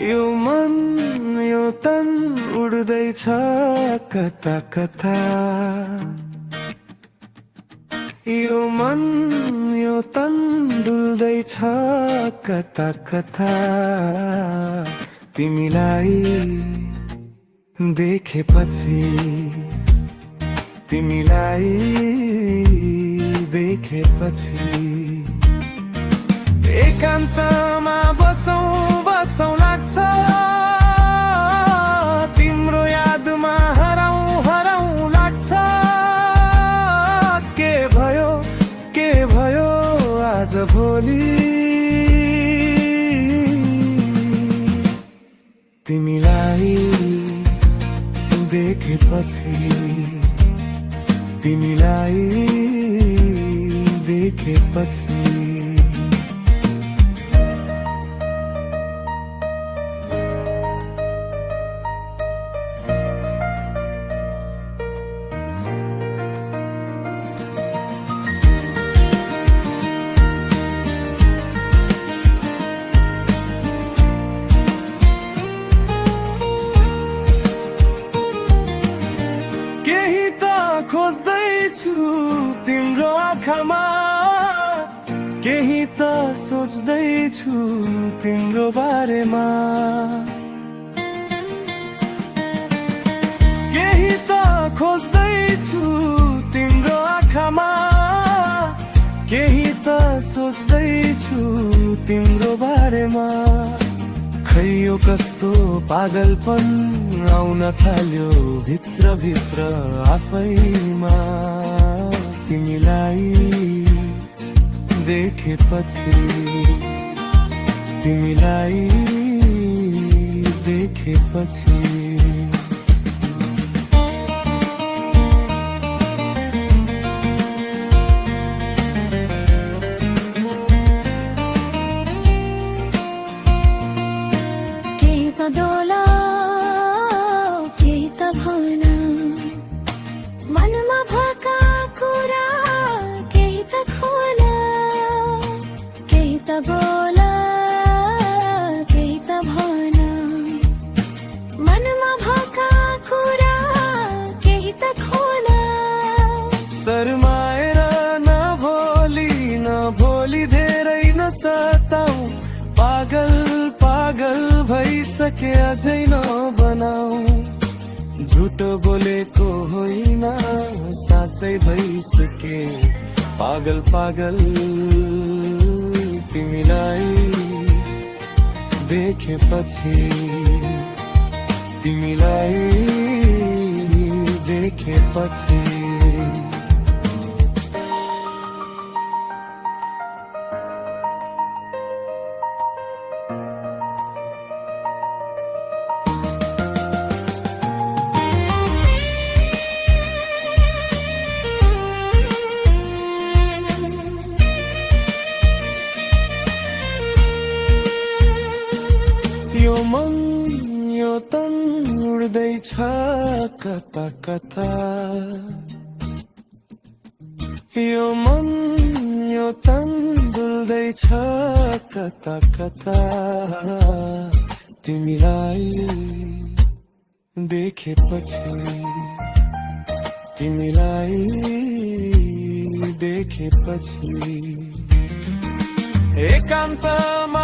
यो मन यो तन उड्दैछ कता कता। यो मन यो तन डुल्दैछ कता कता। तिमीलाई देखेपछि, तिमीलाई देखेपछि एकान्तमा बसौँ बसौँ लाग्छ। तिम्रो यादमा हराउँ हराउँ लाग्छ। के भयो आज भोलि तिमीलाई देखेपछि, तिमीलाई देखेपछि। केही त खोज्दैछु तिम्रो आँखामा, केही त सोच्दैछु तिम्रो बारेमा। केही त खोज्दैछु तिम्रो आँखामा, केही त सोच्दैछु तिम्रो बारेमा। खै यो कस्तो पागलपन आउन थाल्यो भित्र भित्र आफैमा। तिमीलाई देखेपछि, तिमीलाई देखेपछि। डोला केही त भन, मनमा भएका कुरा केही त खोला। केही त बोला केही त भन, मनमा भएका कुरा केही त खोला। शर्माएर नभोली धेरै नसताऊ। पागल पागल भइसके अझै नबनाऊ। झुटो बोलेको होइन साँच्चै भइसके पागल पागल। तिमीलाई देखेपछि, तिमीलाई देखेपछि। यो मन यो तन उड्दैछ कता कता। यो मन यो तन डुल्दैछ कता कता। तिमीलाई देखेपछि, तिमीलाई देखेपछि एकान्तमा